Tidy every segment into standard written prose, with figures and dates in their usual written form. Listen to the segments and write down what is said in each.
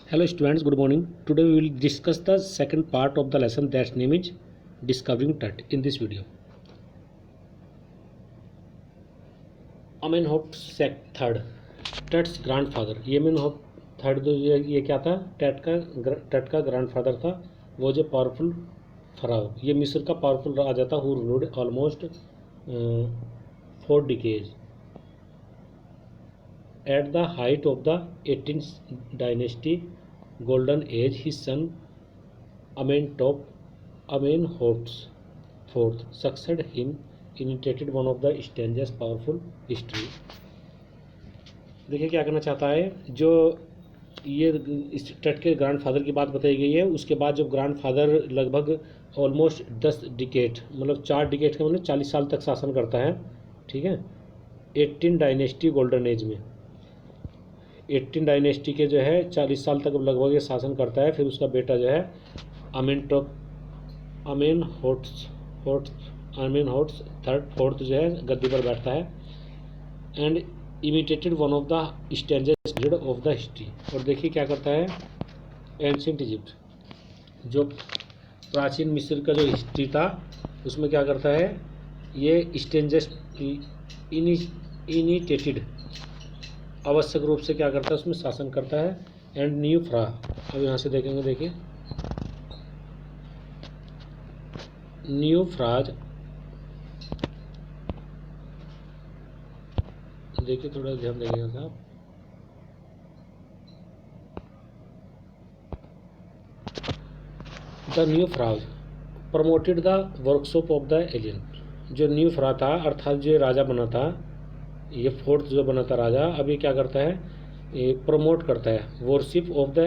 Hello students, good morning. Today we will discuss the second part of the lesson that's name is discovering Tut in this video. Amenhotep third, Tut's grandfather. ये Amenhotep third जो ये क्या था, टट का grandfather था, वो जो पावरफुल फराव, ये मिस्र का पावरफुल राजा था, who ruled almost 4 decades. At the height of the 18th dynasty golden age, his son Amenhotep IV succeeded him, initiated one of the strangest powerful history. देखिए क्या करना चाहता है, जो ये इस टट के ग्रैंडफादर की बात बताई गई है, उसके बाद जब ग्रैंडफादर लगभग ऑलमोस्ट 10 डिकेड मतलब 4 डिकेड का मतलब 40 साल तक शासन करता है, ठीक है, 18 डायनेस्टी गोल्डन एज में 18 डायनेस्टी के जो है 40 साल तक लगभग ये शासन करता है। फिर उसका बेटा जो है अमेनहोट्स फोर्थ जो है गद्दी पर बैठता है, and imitated one of the strangest period of the history. और देखिए क्या करता है, एंशिएंट इजिप्ट, जो प्राचीन मिस्र का जो हिस्ट्री था उसमें क्या करता है, ये स्ट्रेंजेस्ट इनिटेटेड आवश्यक रूप से क्या करता है, उसमें शासन करता है। एंड न्यू फ्रा, अब यहाँ से देखेंगे, देखिए न्यू फ्राज, देखिए थोड़ा ध्यान देंगे साहब, the new phrase promoted the workshop of the alien. जो न्यू फ्रा था अर्थात जो राजा बना था, ये फोर्थ जो बना था राजा, अब ये क्या करता है, ये प्रमोट करता है वर्शिप ऑफ द,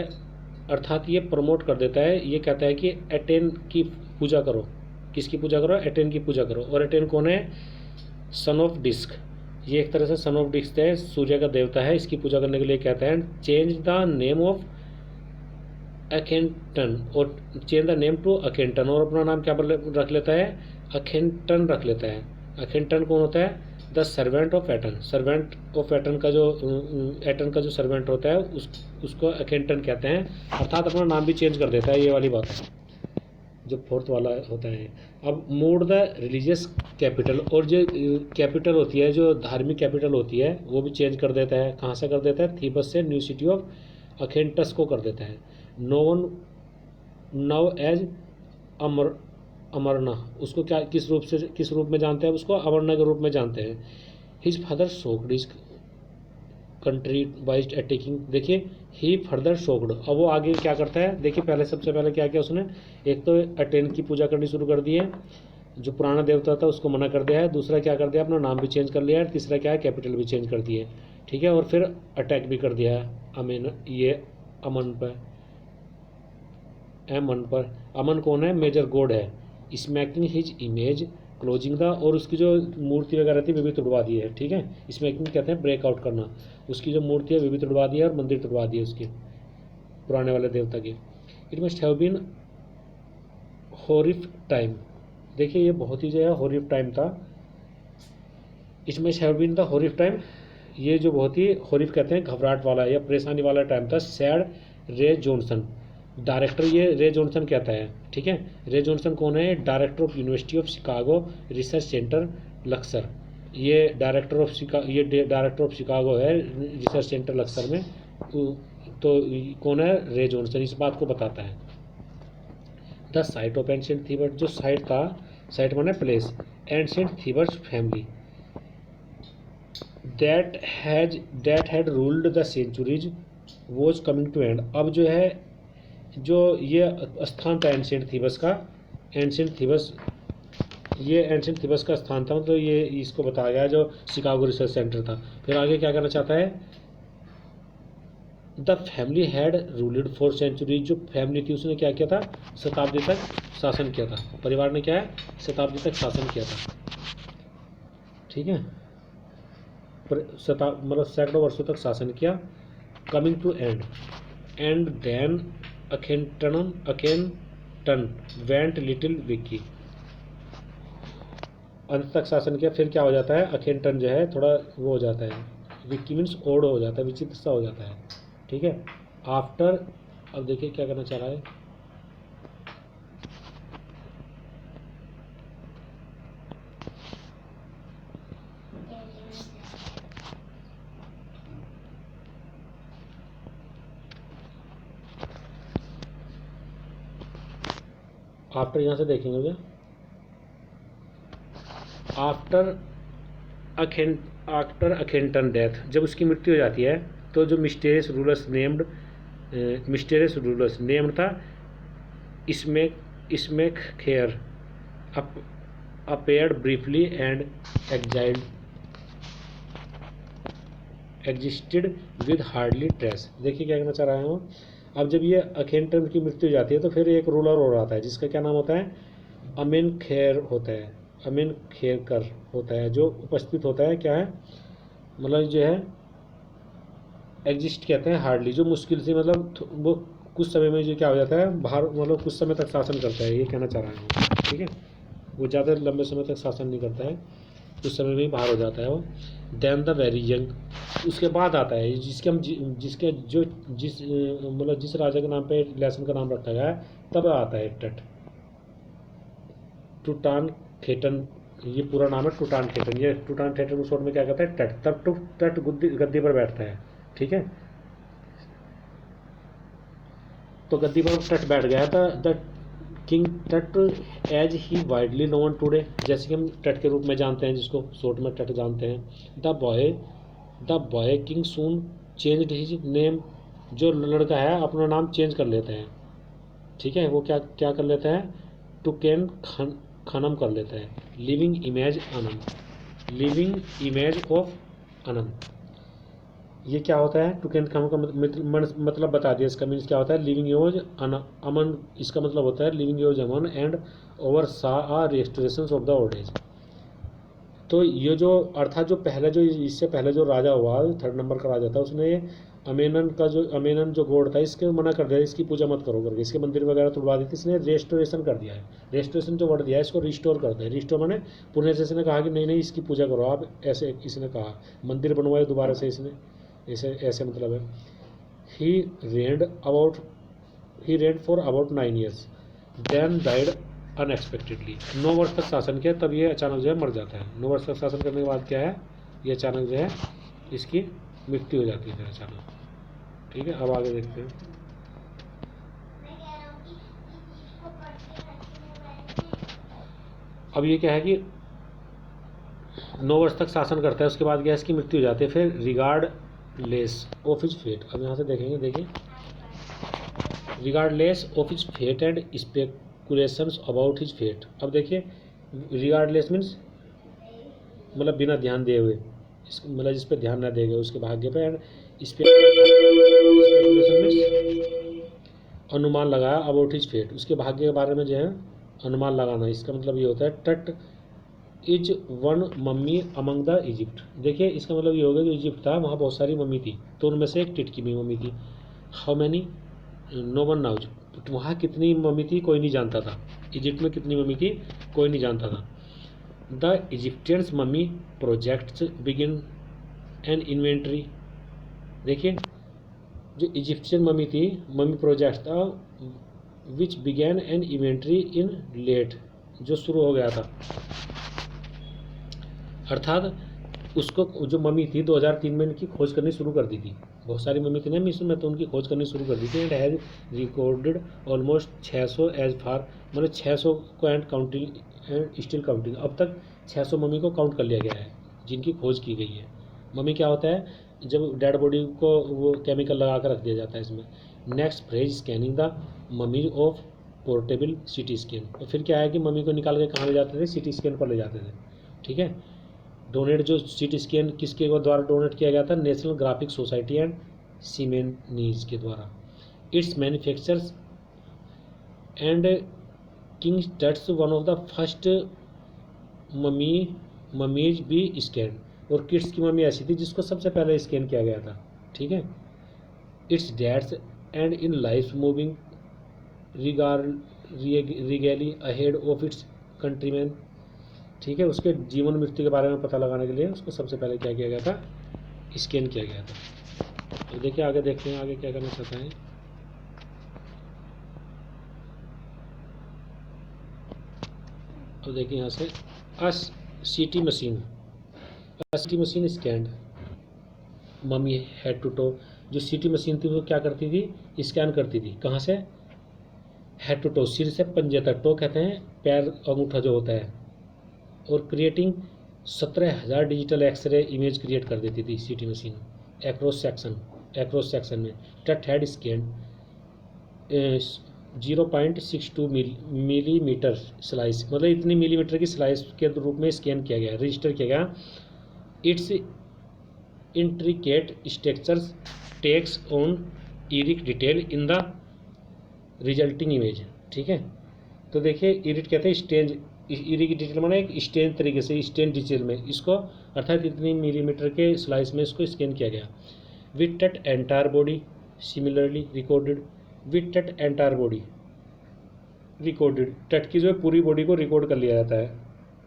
अर्थात ये प्रमोट कर देता है, ये कहता है कि एटेन की पूजा करो। किसकी पूजा करो? एटेन की पूजा करो। और एटेन कौन है? सन ऑफ डिस्क, ये एक तरह से सन ऑफ डिस्क है, सूर्य का देवता है, इसकी पूजा करने के लिए कहते हैं चेंज द नेम ऑफ अखेंटन, और चेंज द नेम टू अखेंटन, और अपना नाम क्या रख लेता है? अखेंटन रख लेता है। अखेंटन कौन होता है? The servant of Eton, servant of Eton का जो एटन का जो सर्वेंट होता है उसको अखेंटन कहते हैं, अर्थात अपना नाम भी चेंज कर देता है, ये वाली बात है जो फोर्थ वाला होता है। अब मूड द रिलीजियस कैपिटल, और जो कैपिटल होती है, जो धार्मिक कैपिटल होती है, वो भी चेंज कर देता है। कहाँ से कर देता है? थीबस से न्यू सिटी ऑफ अखेंटस को कर देता है। नो वन नाउ एज अमरना, उसको क्या किस रूप में जानते हैं? उसको अमरना के रूप में जानते हैं। His father shocked his country by attacking, देखिए ही फर्दर शोक्ड, अब वो आगे क्या करता है, देखिए पहले सबसे पहले क्या किया उसने, एक तो अटेन की पूजा करनी शुरू कर दी है, जो पुराना देवता था उसको मना कर दिया है, दूसरा क्या कर दिया, अपना नाम भी चेंज कर लिया है, तीसरा क्या है, कैपिटल भी चेंज कर दी है, ठीक है, और फिर अटैक भी कर दिया है अमन पर। अमन कौन है? मेजर गॉड है। Smacking his image closing the, और उसकी जो मूर्ति वगैरह थी वे भी तुड़वा दी है, ठीक है, स्मैकिंग कहते हैं ब्रेकआउट करना, उसकी जो मूर्ति है वे भी तुड़वा दी है, और मंदिर तुड़वा दिए उसके पुराने वाले देवता के। It must have been horrific time, देखिए ये बहुत ही जो है हॉरिफ टाइम था। It must have been the horrific time, ये जो बहुत ही हॉरिफ कहते हैं घबराहट वाला या परेशानी वाला टाइम था। सैड रे जॉनसन, डायरेक्टर ये रे जॉनसन कहता है, ठीक है। रे जॉनसन कौन है? Director of university of Chicago research centre Laksar, ये डायरेक्टर ऑफ शिकागो है रिसर्च सेंटर लक्सर में। तो कौन है? रे जॉनसन इस बात को बताता है। The site of ancient Thebes, जो साइट था, साइट माने place, ancient Theban family that had ruled the centuries was coming to end, अब जो है जो ये स्थान था एंशिएंट थीबस का, एंशिएंट थीबस, ये एंशिएंट थीबस का स्थान था, मतलब ये इसको बताया गया जो शिकागो रिसर्च सेंटर था। फिर आगे क्या करना चाहता है? The family had ruled for century, जो फैमिली थी उसने क्या किया था? शताब्दी तक शासन किया था। परिवार ने क्या है? शताब्दी तक शासन किया था, ठीक है, मतलब सैकड़ों वर्षों तक शासन किया। Coming to end then Akhenaten went little wiki, अंत तक शासन किया, फिर क्या हो जाता है? अखेंटन जो है थोड़ा वो हो जाता है, विकी मीन्स ओड हो जाता है, विचित्र सा हो जाता है, ठीक है। आफ्टर अब देखिए क्या करना चाह रहा है। आफ्टर यहाँ से देखेंगे भैया, आफ्टर अखेंटन डेथ, जब उसकी मृत्यु हो जाती है तो जो मिस्टेरियस रूलर्स नेम्ड था इसमें खेयर appeared briefly and existed with hardly trace। देखिए क्या कहना चाह रहा है वो। अब जब ये अखेंटन की मृत्यु हो जाती है तो फिर एक रूलर और आता है जिसका क्या नाम होता है, अमीन खेर होता है, अमीन खेरकर होता है, जो उपस्थित होता है, क्या है मतलब जो है एग्जिस्ट कहते हैं हार्डली, जो मुश्किल से मतलब वो कुछ समय में जो क्या हो जाता है बाहर, मतलब कुछ समय तक शासन करता है, ये कहना चाह रहा है वो। ठीक है, वो ज़्यादा लंबे समय तक शासन नहीं करता है, कुछ समय में ही बाहर हो जाता है वो। देन द वेरी यंग, उसके बाद आता है जिसके हम जिसके जो जिस मतलब जिस राजा के नाम पे लेसन का नाम रखा गया है, तब आता है टट, टूटान खेटन, ये पूरा नाम है टूटान खेटन। ये टूटान खेटन को शॉर्ट में क्या कहता है टट। तब टट गद्दी पर बैठता है। ठीक है, तो गद्दी पर टट बैठ गया था। The king Tut as he widely known today, जैसे कि हम टट के रूप में जानते हैं, जिसको शॉर्ट में टट जानते हैं। The boy king soon change his name, जो लड़का है अपना नाम चेंज कर लेते हैं। ठीक है, वो क्या क्या कर लेता है, टू कैन खनम कर लेता है, living image Amun, living image of Amun. ये क्या होता है, टू कैन खनम का मतलब बता दिया, इसका मीन्स क्या होता है, लिविंग यूज अमन, इसका मतलब होता है living use Amun and oversaw restoration of the old age. तो ये जो अर्थात जो पहले जो इससे पहले जो राजा हुआ, थर्ड नंबर का राजा था, उसने अमेनन जो गॉड था, इसके मना कर दिया, इसकी पूजा मत करो करके, इसके मंदिर वगैरह तोड़वा दी थी, इसने रेस्टोरेशन कर दिया है। रेस्टोरेशन जो वर्ड दिया है, इसको रिस्टोर करते हैं। रिस्टोर मैंने पुणे से इसने कहा कि नहीं नहीं इसकी पूजा करो आप, ऐसे इसने कहा, मंदिर बनवाए दोबारा से इसने, ऐसे मतलब है। He reigned for about 9 years, then died unexpectedly. 9 वर्ष तक शासन किया, तब ये अचानक जो है मर जाता है। 9 वर्ष तक शासन करने के बाद क्या है, ये अचानक जो है इसकी मृत्यु हो जाती है फिर अचानक। ठीक है, अब आगे देखते हैं। अब ये क्या है कि 9 वर्ष तक शासन करता है, उसके बाद क्या इसकी मृत्यु हो जाती है। फिर regardless of his fate, अब यहाँ से देखेंगे, देखिए regardless of his fate and speculations about his fate. अब देखिए रिगार्डलेस मीन्स मतलब बिना ध्यान दिए हुए, मतलब जिस पे ध्यान ना देगा उसके भाग्य पे, एंड स्पेकुलेशन मीन्स अनुमान लगाया, अबाउट हिज फेट, उसके भाग्य के बारे में जो है अनुमान लगाना। इसका मतलब ये होता है टट is one mummy among the Egypt. देखिए इसका मतलब ये होगा, जो इजिप्ट था वहाँ बहुत सारी मम्मी थी, तो उनमें से एक टिट की भी मम्मी थी। How many, no one knows, वहाँ कितनी मम्मी थी कोई नहीं जानता था, इजिप्ट में कितनी मम्मी थी कोई नहीं जानता था। The Egyptians mummy projects begin an inventory. देखिए जो इजिप्शियन मम्मी थी, मम्मी प्रोजेक्ट था, which began an inventory in late, जो शुरू हो गया था, अर्थात उसको जो मम्मी थी 2003 में इनकी खोज करनी शुरू कर दी थी। बहुत सारी मम्मी थी ना मिशन में, तो उनकी खोज करनी शुरू कर दी थी। And has recorded almost 600 as far, मतलब 600 को and counting and still counting, अब तक 600 मम्मी को काउंट कर लिया गया है जिनकी खोज की गई है। मम्मी क्या होता है, जब डेड बॉडी को वो केमिकल लगा कर रख दिया जाता है इसमें। Next phrase scanning the mummy of portable CT scan, और फिर क्या है कि मम्मी को निकाल के कहाँ ले जाते थे, सिटी स्कैन पर ले जाते थे। ठीक है, डोनेट जो सिटी स्कैन किसके द्वारा डोनेट किया गया था, National Graphic Society and Siemens के द्वारा। It's manufactures and King Tut's one of the first mummies be scan, और किड्स की मम्मी ऐसी थी जिसको सबसे पहले स्कैन किया गया था। ठीक है, it's that's end in life moving regally ahead of its countryman. ठीक है, उसके जीवन मृत्यु के बारे में पता लगाने के लिए उसको सबसे पहले क्या किया गया था, स्कैन किया गया था। तो देखिए आगे देखते हैं आगे क्या करना चाहता है। अब देखिए यहाँ से as CT machine scanned mummy head to toe. जो सीटी मशीन थी वो क्या करती थी, स्कैन करती थी। कहाँ से, हेड टू टो, सिर से पंजे तक। टो कहते हैं पैर अंगूठा जो होता है। और creating 17,000 digital X-ray image create कर देती थी सीटी मशीन एक्रोस सेक्शन में। टट हेड स्कैन 0.62 मिलीमीटर स्लाइस, मतलब इतनी मिलीमीटर की स्लाइस के रूप में स्कैन किया गया, रजिस्टर किया गया। Its intricate structures takes on eerie detail in the resulting image. ठीक है, तो देखिए इरिट कहते हैं स्टेंज, इरिक डिटेल माना एक स्टेंज तरीके से, स्टेंज डिटेल में इसको, अर्थात इतनी मिलीमीटर के स्लाइस में इसको स्कैन किया गया। विथ टट entire body similarly recorded, with टट एंटायर बॉडी रिकॉर्डेड, टट की जो है पूरी बॉडी को रिकॉर्ड कर लिया जाता है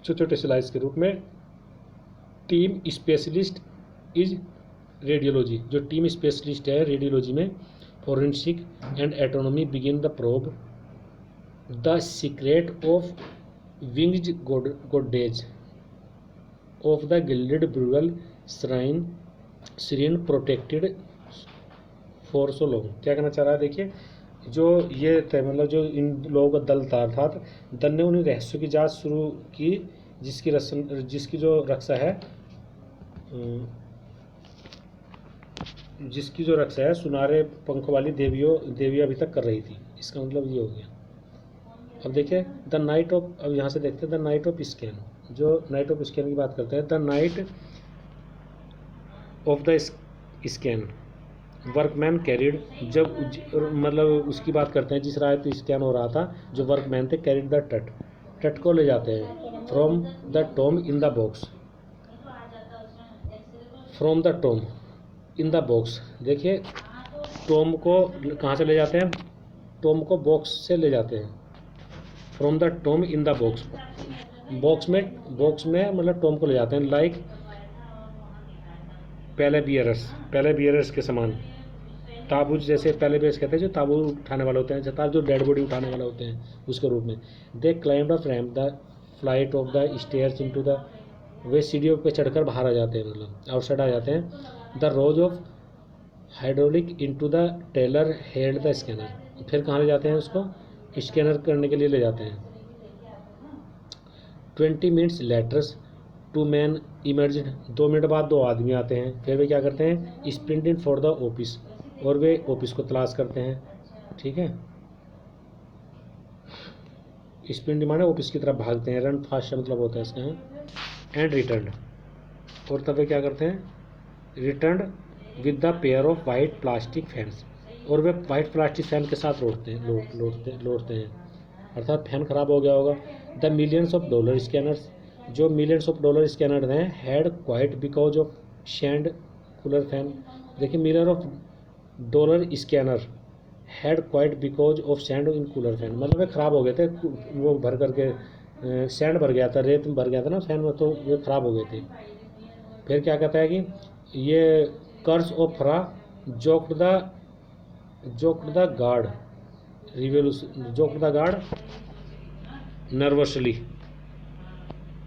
छोटे छोटे स्लाइस के रूप में। टीम स्पेशलिस्ट इज रेडियोलॉजी, जो टीम स्पेशलिस्ट है रेडियोलॉजी में, forensic and anatomy begin the probe the secret of winged goddess of the gilded burial shrine protected for so long. क्या कहना चाह रहा है, देखिए जो ये थे, मतलब जो इन लोगों का दल था, अर्थात दल ने उन्हीं रहस्यों की जांच शुरू की जिसकी जो रक्षा है सुनहरे पंखों वाली देवियाँ अभी तक कर रही थी। इसका मतलब ये हो गया। अब देखिए द नाइट ऑफ, अब यहाँ से देखते हैं द नाइट ऑफ स्कैन। जो नाइट ऑफ स्कैन की बात करते हैं, the night of the scan workman carried, जब मतलब उसकी बात करते हैं जिस रात स्कैन हो रहा था, जो वर्कमैन थे कैरिड द टट को ले जाते हैं from the Tom in the box, from the Tom in the box. देखिए टॉम को कहाँ से ले जाते हैं, टॉम को बॉक्स से ले जाते हैं, from the Tom in the box, box में मतलब टॉम को ले जाते हैं। लाइक पहले बियरर्स के समान, ताबूत जैसे पहले बेस कहते हैं जो ताबूत उठाने वाले होते हैं, जता जो डेड बॉडी उठाने वाले होते हैं उसके रूप में। They climbed a ramp the flight of the stairs into the, वे सीढ़ियों पे चढ़कर बाहर आ जाते हैं, मतलब आउटसाइड आ जाते हैं। The rose of hydraulic into the trailer held the scanner, फिर कहाँ ले जाते हैं उसको, स्कैनर करने के लिए ले जाते हैं। 20 minutes letters 2 man emerged, 2 minute बाद 2 आदमी आते हैं। फिर वे क्या करते हैं, स्प्रिंटिंग फॉर द ऑफिस, और वे ऑफिस को तलाश करते हैं। ठीक है, स्प्रिंट माने ऑफिस की तरफ भागते हैं, रन फास्ट मतलब होता है इसका। एंड रिटर्न, और तब वे क्या करते हैं, return with the pair of white plastic fans, और वे वाइट प्लास्टिक फैन के साथ लौटते हैं, अर्थात फैन खराब हो गया होगा। The millions of dollar scanners, जो मिलियंस ऑफ डॉलर स्कैनर हैं, had quit because of sand cooler fan. देखिए million of dollar scanner had quit because of sand in cooler fan, मतलब वे ख़राब हो गए थे, वो भर करके सैंड भर गया था, रेत भर गया था ना फैन में, तो वे ख़राब हो गए थे। फिर क्या कहता है कि ये curse of pharaoh joked the guard nervously,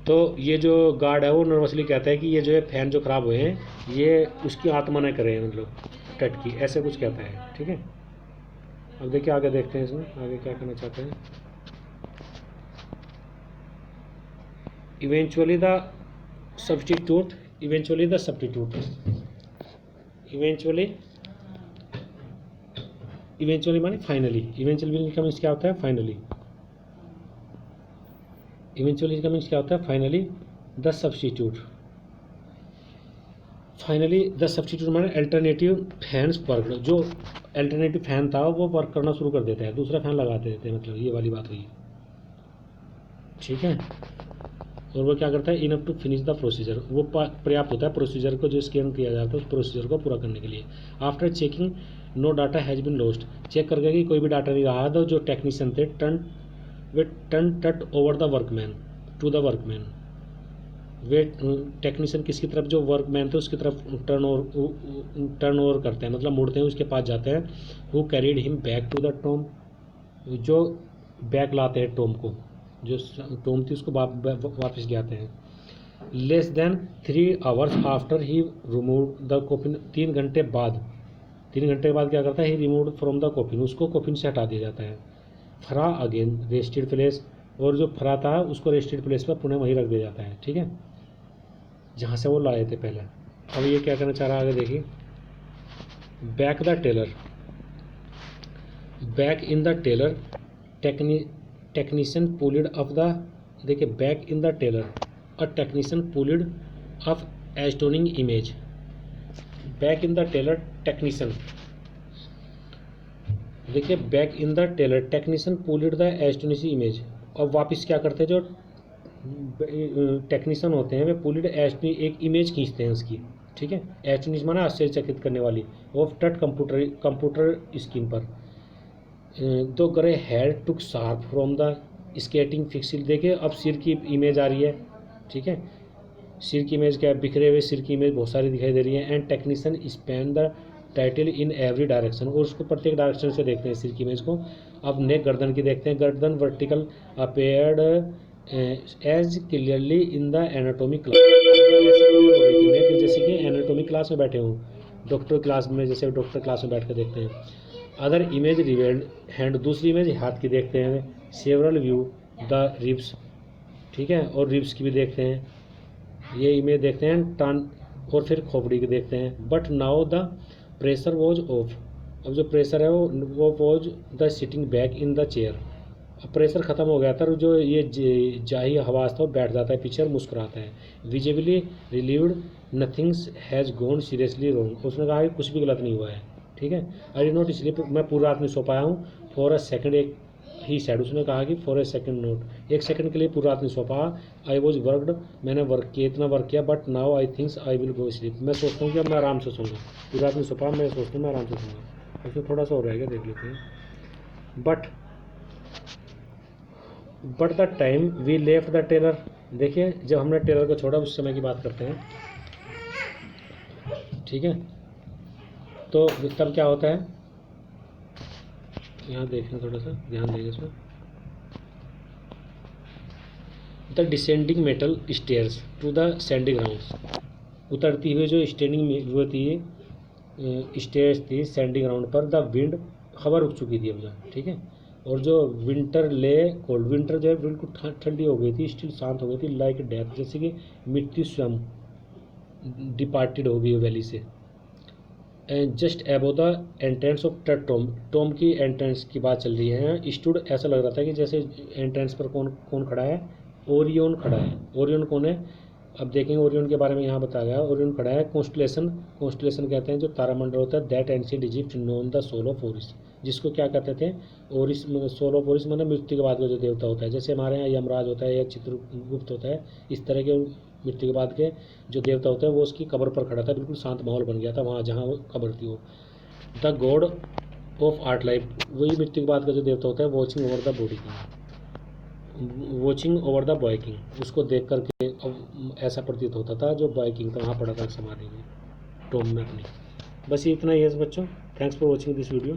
तो ये जो गार्ड है वो नर्वसली कहता है कि ये जो है फैन जो ख़राब हुए हैं ये उसकी आत्मा न करे, मतलब टट की, ऐसे कुछ कहता है। ठीक है, अब देखिए आगे देखते हैं इसमें आगे क्या कहना चाहते हैं। इवेंचुअली द सब्स्टिट्यूट माने फाइनली, इवेंचुअली का मीन्स क्या होता है, फाइनली। इवेंचुअली का मीन्स क्या होता है, finally the substitute. Finally the substitute माने अल्टरनेटिव फैंस वर्क, जो अल्टरनेटिव फैन था वो वर्क करना शुरू कर देता है, दूसरा फैन लगा देते हैं, मतलब ये वाली बात हुई। ठीक है, और वो क्या करता है, enough to finish the procedure, वो पर्याप्त होता है प्रोसीजर को जो स्कैन किया जाता है उस प्रोसीजर को पूरा करने के लिए। After checking no data has been lost, check करके कि कोई भी डाटा नहीं रहा था, जो टेक्नीशियन थे turn Tut over the workman to the workman, वे टेक्नीशियन किसकी तरफ, जो वर्कमैन थे उसकी तरफ टर्न ओवर करते हैं, मतलब मुड़ते हैं, उसके पास जाते हैं। Who carried him back to the tomb, जो बैक लाते हैं टॉम को, जो टॉम थी उसको वापस ले आते हैं। Less than 3 hours after he remove the coffin, 3 घंटे के बाद क्या करता है, ही रिमूव फ्रॉम द कॉफिन, उसको कॉफिन से हटा दिया जाता है। फ्रा अगेन रेस्टेड प्लेस, और जो फ्रा था उसको रेस्टेड प्लेस पर पुनः वहीं रख दिया जाता है, ठीक है, जहाँ से वो लाए थे पहले। अब ये क्या करना चाह रहा है आगे देखिए। Back the trailer, back in the trailer technician pulled off the, देखिए back in the trailer a technician pulled off astonishing image. Back in the trailer technician, देखिए back in the trailer technician pulled the astonishing image. और वापस क्या करते हैं, जो technician होते हैं वे पुलिड एक इमेज खींचते हैं उसकी, ठीक है। एस्टोनिश माना आश्चर्यचकित करने वाली, ऑफ टच कंप्यूटर स्क्रीन पर। तो करे head took sharp from the skating pixel, देखिए अब सिर की इमेज आ रही है, ठीक है, सिर की इमेज क्या है, बिखरे हुए सिर की इमेज बहुत सारी दिखाई दे रही है। And technician span the title in every direction, और उसको प्रत्येक डायरेक्शन से देखते हैं सिर की इमेज को। अब नेक गर्दन की देखते हैं। गर्दन vertical appeared as clearly in the anatomy class, neck जैसे कि एनाटॉमी क्लास में बैठे हों, डॉक्टर क्लास में, जैसे डॉक्टर क्लास में बैठ कर देखते हैं। अदर इमेज रिवेल्ड हैंड, दूसरी इमेज हाथ की देखते हैं। सेवरल व्यू द रिब्स, ठीक है, और रिब्स की भी देखते हैं, ये इमेज देखते हैं। टर्न, और फिर खोपड़ी की देखते हैं। But now the pressure was of, अब जो प्रेशर है वो was the sitting back in the chair, अब प्रेशर ख़त्म हो गया था, जो ये जाही हवास था वो बैठ जाता है पीछे और मुस्कुराता है। Visibly relieved, nothings has gone seriously wrong, उसने कहा कि कुछ भी गलत नहीं हुआ है, ठीक है। आई नोट, इसलिए मैं पूरा रात नहीं सो पाया हूँ। फॉर अ सेकंड, एक ही साइड, उसने कहा कि for a second note, 1 second के लिए पूरा रात नहीं सो पाया। आई वॉज वर्कड, मैंने वर्क किया, इतना वर्क किया। But now I thinks I will go sleep, मैं सोचता हूँ कि अब मैं आराम से सोऊंगा, पूरी रात नहीं सो पाया, मैं सोचता हूँ मैं आराम से सोऊंगा। उसमें थोड़ा सा और रहेगा, देख लेते हैं। But the time we left the trailer, देखिए जब हमने टेलर को छोड़ा उस समय की बात करते हैं, ठीक है। तो तब क्या होता है, यहाँ देखना, थोड़ा सा ध्यान देंगे इसमें। The descending metal stairs to the sandy grounds, उतरती हुई जो स्टैंडिंग वो थी, स्टेयर्स थी सैंडी ग्राउंड पर। द विंड, खबर रुक चुकी थी अब जो, ठीक है। और जो विंटर ले कोल्ड, विंटर जो है बिल्कुल ठंडी हो गई थी, स्टिल शांत हो गई थी। लाइक डेथ, जैसे कि मृत्यु स्वयं डिपार्टेड हो गई वैली से। एंड जस्ट एबो the entrance of Tom, Tom की एंट्रेंस की बात चल रही है। स्टूड, ऐसा लग रहा था कि जैसे एंट्रेंस पर कौन कौन खड़ा है, ओरियन खड़ा है। ओरियन कौन है, अब देखेंगे ओरियन के बारे में यहाँ बताया गया। ओरियन खड़ा है, कॉन्स्टलेशन, कॉन्स्टलेशन कहते हैं जो तारामंडल होता है। That ancient Egypt known the soul of Osiris, जिसको क्या कहते थे, ओरिस, सोल ऑफ ओरिस मतलब मृत्यु के बाद का जो देवता होता है। जैसे हमारे यहाँ यमराज होता है या चित्रगुप्त होता है, इस तरह के मृत्यु के बाद के जो देवता होते हैं, वो उसकी कब्र पर खड़ा था, बिल्कुल शांत माहौल बन गया था वहाँ जहाँ वो कब्र थी वो। The God of art life, वही मृत्यु के बाद का जो देवता होता है, watching over the body king, watching over the boy king, उसको देख करके अब ऐसा प्रतीत होता था जो बॉय किंग था वहाँ पड़ा था समाधि में, टॉम में अपनी। बस ये इतना ही है बच्चों। Thanks for watching this video.